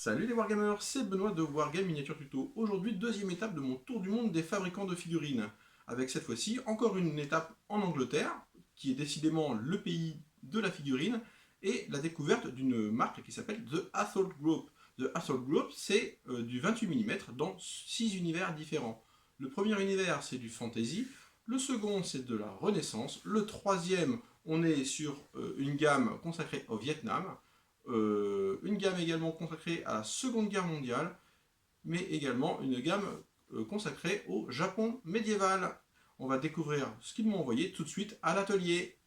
Salut les Wargamers, c'est Benoît de Wargame Miniature Tuto. Aujourd'hui, deuxième étape de mon tour du monde des fabricants de figurines. Avec cette fois-ci encore une étape en Angleterre, qui est décidément le pays de la figurine, et la découverte d'une marque qui s'appelle The Assault Group. The Assault Group, c'est du 28 mm dans 6 univers différents. Le premier univers, c'est du fantasy. Le second, c'est de la Renaissance. Le troisième, on est sur une gamme consacrée au Vietnam. Une gamme également consacrée à la Seconde Guerre mondiale, mais également une gamme consacrée au Japon médiéval. On va découvrir ce qu'ils m'ont envoyé tout de suite à l'atelier.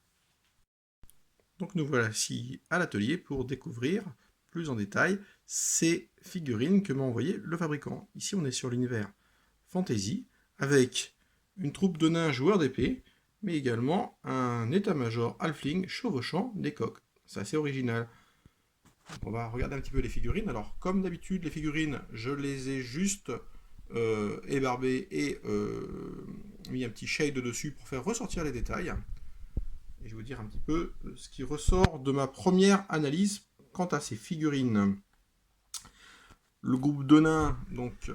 Donc nous voilà ici à l'atelier pour découvrir plus en détail ces figurines que m'a envoyé le fabricant. Ici on est sur l'univers fantasy avec une troupe de nains joueurs d'épée, mais également un état-major halfling chevauchant des coqs. C'est assez original. On va regarder un petit peu les figurines. Alors, comme d'habitude, les figurines, je les ai juste ébarbées et mis un petit shade dessus pour faire ressortir les détails. Et je vais vous dire un petit peu ce qui ressort de ma première analyse quant à ces figurines. Le groupe de nains, donc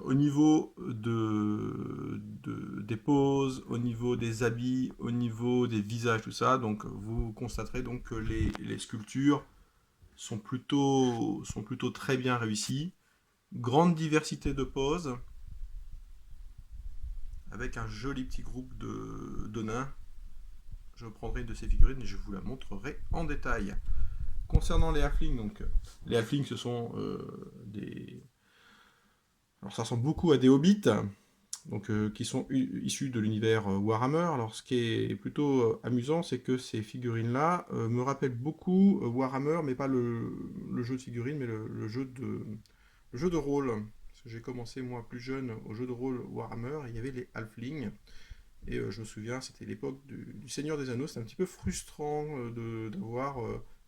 au niveau des poses, au niveau des habits, au niveau des visages, tout ça, donc vous constaterez donc que les sculptures sont plutôt très bien réussis. Grande diversité de poses, avec un joli petit groupe de nains. Je prendrai une de ces figurines et je vous la montrerai en détail. Concernant les halflings, donc les halflings ce sont des... Alors ça ressemble beaucoup à des hobbits, donc, qui sont issus de l'univers Warhammer. Alors ce qui est plutôt amusant, c'est que ces figurines-là me rappellent beaucoup Warhammer, mais pas le jeu de figurines, mais le jeu de rôle. Parce que j'ai commencé moi plus jeune au jeu de rôle Warhammer, et il y avait les halflings. Et je me souviens, c'était l'époque du Seigneur des Anneaux, c'était un petit peu frustrant d'avoir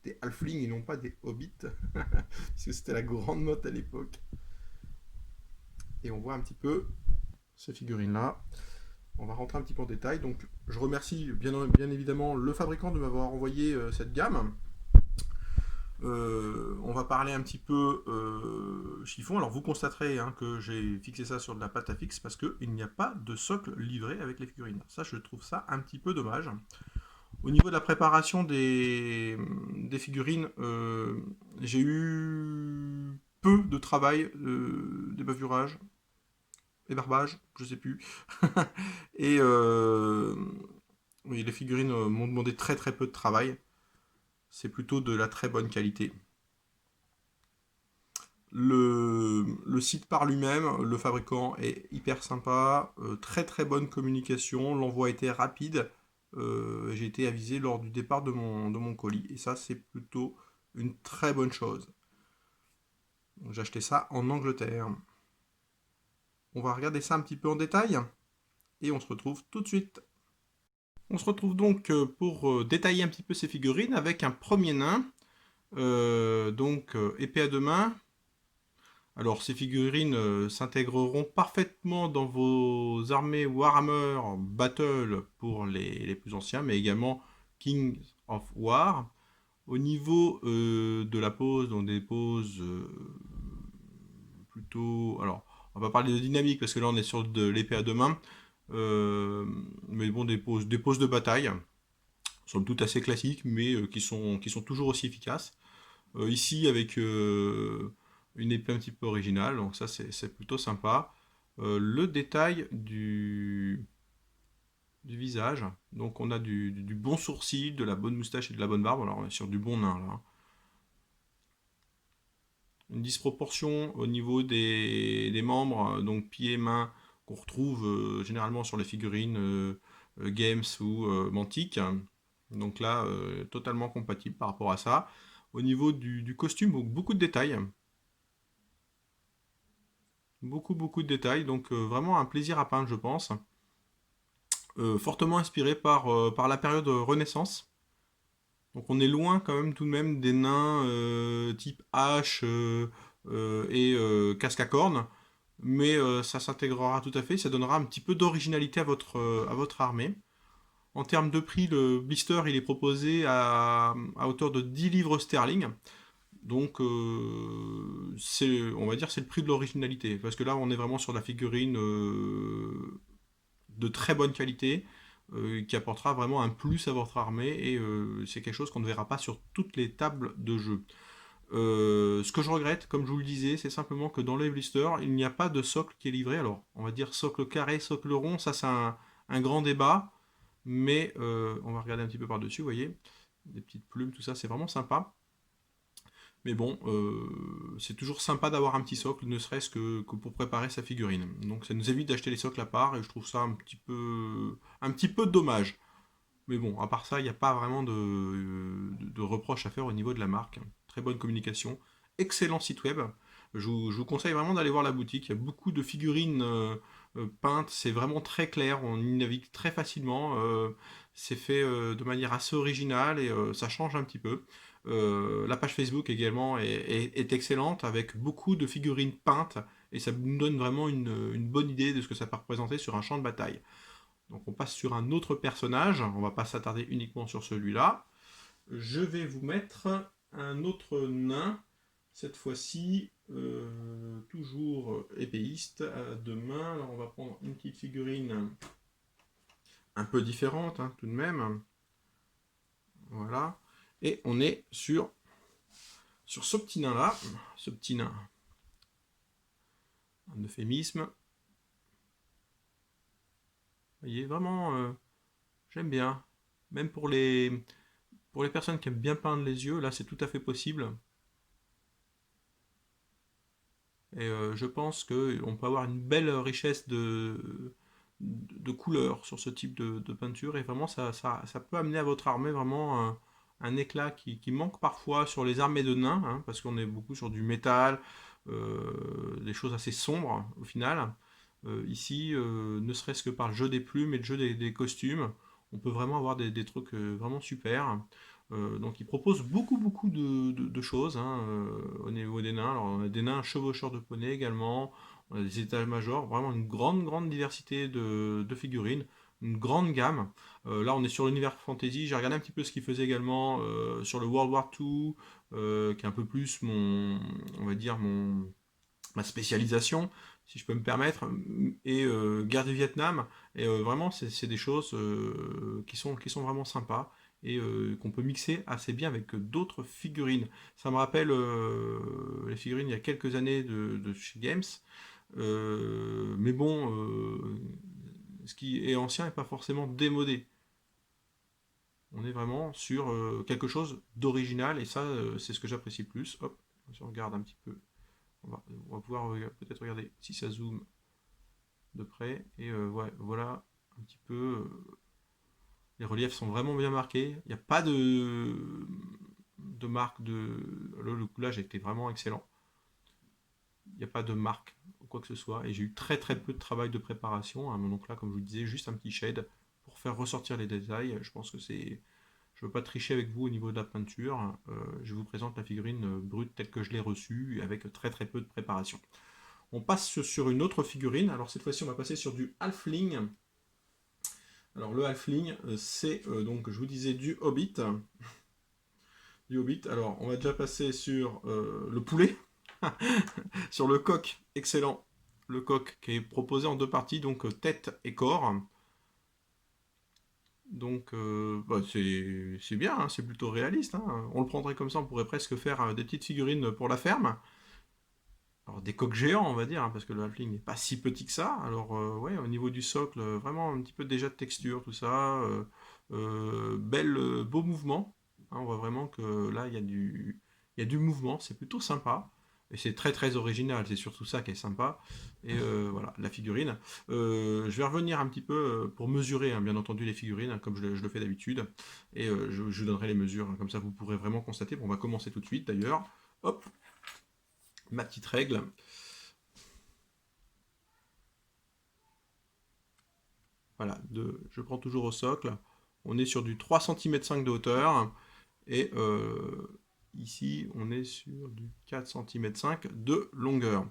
des halflings et non pas des hobbits, parce que c'était la grande mode à l'époque. Et on voit un petit peu ces figurines-là. On va rentrer un petit peu en détail. Donc, je remercie bien évidemment le fabricant de m'avoir envoyé cette gamme. On va parler un petit peu chiffon. Alors, vous constaterez que j'ai fixé ça sur de la pâte à fixe parce qu'il n'y a pas de socle livré avec les figurines. Ça, je trouve ça un petit peu dommage. Au niveau de la préparation des figurines, j'ai eu peu de travail, débavurage, barbage, je sais plus. Et oui, les figurines m'ont demandé très très peu de travail. C'est plutôt de la très bonne qualité. Le site par lui-même, le fabricant est hyper sympa, très très bonne communication, l'envoi était rapide. J'ai été avisé lors du départ de mon colis. Et ça, c'est plutôt une très bonne chose. J'ai acheté ça en Angleterre. On va regarder ça un petit peu en détail. Et on se retrouve tout de suite. On se retrouve donc pour détailler un petit peu ces figurines avec un premier nain. Épée à deux mains. Alors ces figurines s'intégreront parfaitement dans vos armées Warhammer Battle pour les plus anciens, mais également King of War. Au niveau de la pose, donc des poses plutôt... Alors, on va parler de dynamique parce que là on est sur de l'épée à deux mains. Mais bon, des poses de bataille, somme toute assez classiques, mais qui sont toujours aussi efficaces. Ici, avec une épée un petit peu originale, donc ça c'est plutôt sympa. Le détail du visage, donc on a du bon sourcil, de la bonne moustache et de la bonne barbe, alors on est sur du bon nain là. Une disproportion au niveau des membres, donc pieds, mains, qu'on retrouve généralement sur les figurines Games ou Mantic. Donc là, totalement compatible par rapport à ça. Au niveau du costume, beaucoup de détails. Beaucoup de détails, donc vraiment un plaisir à peindre, je pense. Fortement inspiré par la période Renaissance. Donc on est loin quand même tout de même des nains type hache et casque à cornes, mais ça s'intégrera tout à fait, ça donnera un petit peu d'originalité à votre armée. En termes de prix, le blister il est proposé à hauteur de 10 livres sterling. Donc, on va dire c'est le prix de l'originalité. Parce que là, on est vraiment sur la figurine de très bonne qualité, qui apportera vraiment un plus à votre armée, et c'est quelque chose qu'on ne verra pas sur toutes les tables de jeu. Ce que je regrette, comme je vous le disais, c'est simplement que dans les blisters, il n'y a pas de socle qui est livré. Alors, on va dire socle carré, socle rond, ça c'est un grand débat, mais on va regarder un petit peu par-dessus, vous voyez, des petites plumes, tout ça, c'est vraiment sympa. Mais bon, c'est toujours sympa d'avoir un petit socle, ne serait-ce que pour préparer sa figurine. Donc ça nous évite d'acheter les socles à part, et je trouve ça un petit peu dommage. Mais bon, à part ça, il n'y a pas vraiment de reproches à faire au niveau de la marque. Très bonne communication, excellent site web. Je vous conseille vraiment d'aller voir la boutique. Il y a beaucoup de figurines peintes, c'est vraiment très clair, on y navigue très facilement. C'est fait de manière assez originale, et ça change un petit peu. La page Facebook également est excellente, avec beaucoup de figurines peintes, et ça nous donne vraiment une bonne idée de ce que ça peut représenter sur un champ de bataille. Donc on passe sur un autre personnage, on va pas s'attarder uniquement sur celui-là. Je vais vous mettre un autre nain, cette fois-ci toujours épéiste, à deux mains. Alors on va prendre une petite figurine un peu différente, hein, tout de même. Voilà. Et on est sur ce petit nain-là, ce petit nain, un euphémisme. Vous voyez, vraiment, j'aime bien. Même pour les personnes qui aiment bien peindre les yeux, là c'est tout à fait possible. Et je pense qu'on peut avoir une belle richesse de couleurs sur ce type de peinture. Et vraiment, ça peut amener à votre armée vraiment un éclat qui manque parfois sur les armées de nains, hein, parce qu'on est beaucoup sur du métal, des choses assez sombres au final. Ici, ne serait-ce que par le jeu des plumes et le jeu des costumes, on peut vraiment avoir des trucs vraiment super. Donc il propose beaucoup de choses, hein, au niveau des nains. Alors on a des nains chevaucheurs de poney également, on a des étages-majors, vraiment une grande diversité de figurines, une grande gamme. Là on est sur l'univers fantasy, j'ai regardé un petit peu ce qu'il faisait également sur le World War II, qui est un peu plus on va dire ma spécialisation, si je peux me permettre, et guerre du Vietnam. Et vraiment, c'est des choses qui sont vraiment sympas, et qu'on peut mixer assez bien avec d'autres figurines. Ça me rappelle les figurines il y a quelques années de chez Games. Mais bon, ce qui est ancien n'est pas forcément démodé. On est vraiment sur quelque chose d'original, et ça, c'est ce que j'apprécie le plus. Hop, si on regarde un petit peu, on va pouvoir peut-être regarder si ça zoome de près. Et ouais, voilà un petit peu. Les reliefs sont vraiment bien marqués. Il n'y a pas de marque de. Le coulage était vraiment excellent. Il n'y a pas de marque ou quoi que ce soit. Et j'ai eu très peu de travail de préparation. Hein. Donc là, comme je vous le disais, juste un petit shade pour faire ressortir les détails. Je pense que c'est. Je ne veux pas tricher avec vous au niveau de la peinture. Je vous présente la figurine brute telle que je l'ai reçue, avec très peu de préparation. On passe sur une autre figurine. Alors cette fois-ci, on va passer sur du Halfling. Alors le Halfling, c'est donc, je vous disais, du Hobbit. Du Hobbit. Alors on va déjà passer sur le poulet, sur le coq, excellent. Le coq qui est proposé en deux parties, donc tête et corps. Donc bah, c'est bien, hein, c'est plutôt réaliste. Hein. On le prendrait comme ça, on pourrait presque faire des petites figurines pour la ferme. Alors des coqs géants, on va dire, hein, parce que le halfling n'est pas si petit que ça. Alors ouais, au niveau du socle, vraiment un petit peu déjà de texture, tout ça. Beau mouvement. Hein, on voit vraiment que là, il y a du mouvement, c'est plutôt sympa. Et c'est très original, c'est surtout ça qui est sympa. Et voilà, la figurine. Je vais revenir un petit peu pour mesurer, hein, bien entendu, les figurines, hein, comme je le fais d'habitude. Et je vous donnerai les mesures, hein, comme ça vous pourrez vraiment constater. Bon, on va commencer tout de suite d'ailleurs. Hop, ma petite règle. Voilà, je prends toujours au socle. On est sur du 3,5 cm de hauteur. Et ici, on est sur du 4,5 cm de longueur.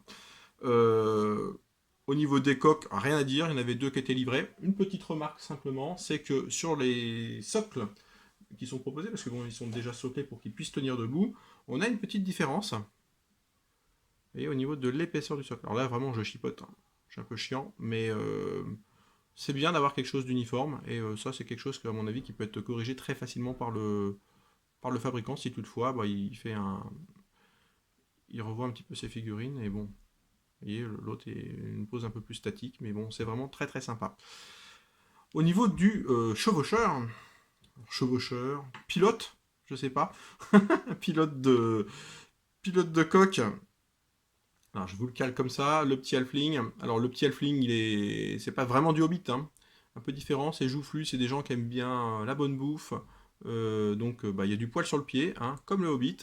Au niveau des coques, rien à dire. Il y en avait deux qui étaient livrés. Une petite remarque simplement, c'est que sur les socles, qui sont proposés, parce que bon, ils sont déjà soqués pour qu'ils puissent tenir debout, on a une petite différence. Et au niveau de l'épaisseur du socle. Alors là, vraiment, je chipote. Je suis un peu chiant, mais c'est bien d'avoir quelque chose d'uniforme. Et ça, c'est quelque chose, à mon avis, qui peut être corrigé très facilement par le fabricant, si toutefois, bah, il revoit un petit peu ses figurines. Et bon, vous voyez, l'autre est une pose un peu plus statique, mais bon, c'est vraiment très très sympa. Au niveau du chevaucheur, pilote, je sais pas, pilote de coque. Alors, je vous le cale comme ça, le petit halfling. Alors, le petit halfling, c'est pas vraiment du hobbit, hein. Un peu différent, c'est joufflu, c'est des gens qui aiment bien la bonne bouffe. Donc, bah, il y a du poil sur le pied, hein, comme le hobbit.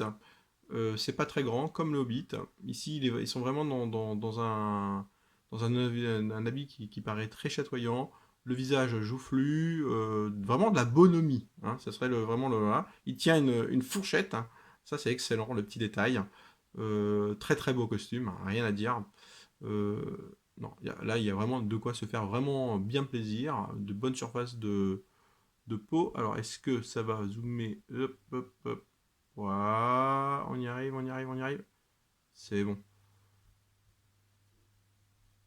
C'est pas très grand, comme le hobbit. Ici, ils sont vraiment dans un habit qui paraît très chatoyant. Le visage joufflu, vraiment de la bonhomie, hein. Ça serait vraiment le. Voilà. Il tient une fourchette, hein. Ça, c'est excellent, le petit détail. Très très beau costume, rien à dire. Non, là il y a vraiment de quoi se faire vraiment bien plaisir, de bonnes surfaces de peau. Alors est-ce que ça va zoomer? Hop, hop, hop. Voilà, on y arrive, on y arrive, on y arrive. C'est bon.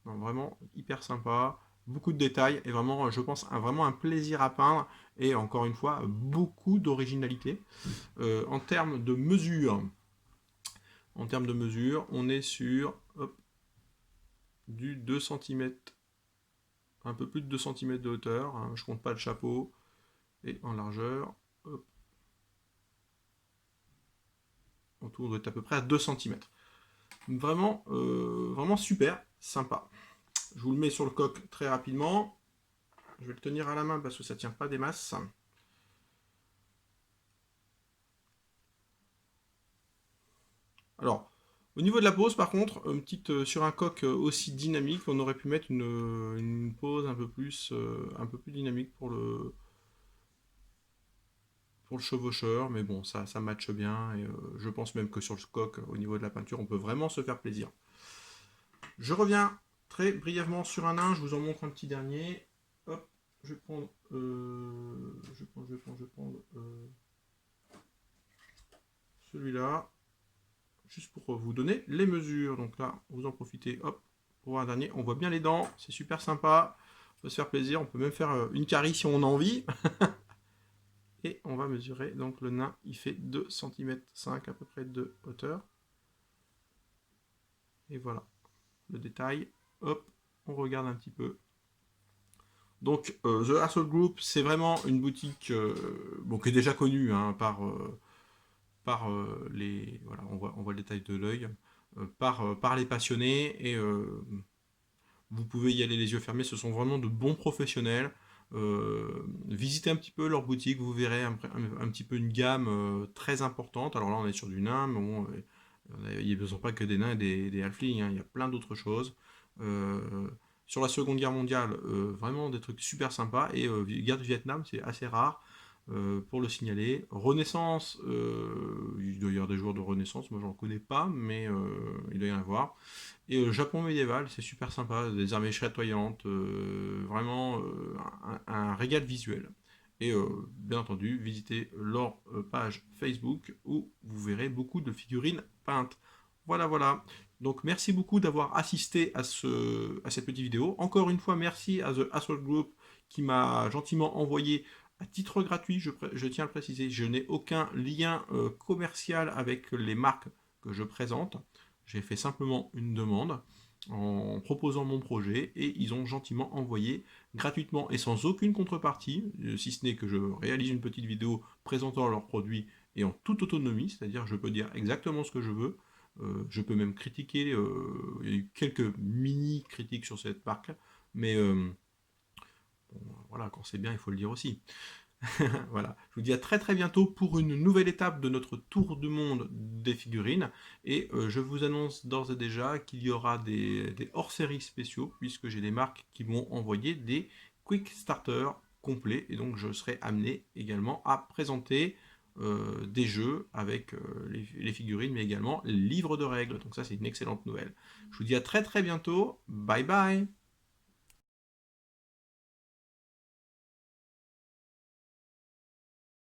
Non, vraiment hyper sympa, beaucoup de détails et vraiment, je pense, vraiment un plaisir à peindre et encore une fois, beaucoup d'originalité. En termes de mesure, on est sur hop, du 2 cm, un peu plus de 2 cm de hauteur, hein, je compte pas le chapeau, et en largeur, hop, on tourne à peu près à 2 cm. Vraiment, vraiment super, sympa. Je vous le mets sur le coq très rapidement. Je vais le tenir à la main parce que ça tient pas des masses. Alors, au niveau de la pose, par contre, sur un coq aussi dynamique, on aurait pu mettre une pose un peu plus dynamique pour le chevaucheur, mais bon, ça matche bien, et je pense même que sur le coq, au niveau de la peinture, on peut vraiment se faire plaisir. Je reviens très brièvement sur un nain, je vous en montre un petit dernier. Hop, je vais prendre, celui-là, juste pour vous donner les mesures. Donc là, vous en profitez, hop, pour un dernier. On voit bien les dents, c'est super sympa, on peut se faire plaisir, on peut même faire une carie si on a envie. Et on va mesurer, donc le nain, il fait 2,5 cm à peu près de hauteur. Et voilà, le détail. Hop, on regarde un petit peu. Donc, The Assault Group, c'est vraiment une boutique qui est déjà connue, hein, par les... Voilà, on voit le détail de l'œil. Par les passionnés, et vous pouvez y aller les yeux fermés, ce sont vraiment de bons professionnels. Visitez un petit peu leur boutique, vous verrez un petit peu une gamme très importante. Alors là, on est sur du nain, mais bon, il ne besoin pas que des nains et des halflings, hein, il y a plein d'autres choses. Sur la Seconde Guerre mondiale, vraiment des trucs super sympas. Et guerre du Vietnam, c'est assez rare pour le signaler. Renaissance, il doit y avoir des joueurs de Renaissance, moi j'en connais pas, mais il doit y en avoir. Et Japon médiéval, c'est super sympa, des armées chatoyantes, vraiment un régal visuel. Et bien entendu, visitez leur page Facebook où vous verrez beaucoup de figurines peintes. Voilà, voilà. Donc merci beaucoup d'avoir assisté à cette petite vidéo. Encore une fois, merci à The Assault Group qui m'a gentiment envoyé à titre gratuit, je tiens à le préciser, je n'ai aucun lien commercial avec les marques que je présente. J'ai fait simplement une demande en proposant mon projet et ils ont gentiment envoyé gratuitement et sans aucune contrepartie, si ce n'est que je réalise une petite vidéo présentant leurs produits et en toute autonomie, c'est-à-dire je peux dire exactement ce que je veux. Je peux même critiquer, il y a eu quelques mini critiques sur cette marque, mais bon, voilà, quand c'est bien, il faut le dire aussi. Voilà, je vous dis à très très bientôt pour une nouvelle étape de notre tour du monde des figurines. Et je vous annonce d'ores et déjà qu'il y aura des hors-séries spéciaux, puisque j'ai des marques qui m'ont envoyé des Quick Starter complets. Et donc je serai amené également à présenter des jeux avec les figurines, mais également les livres de règles. Donc ça c'est une excellente nouvelle. Je vous dis à très très bientôt. Bye bye.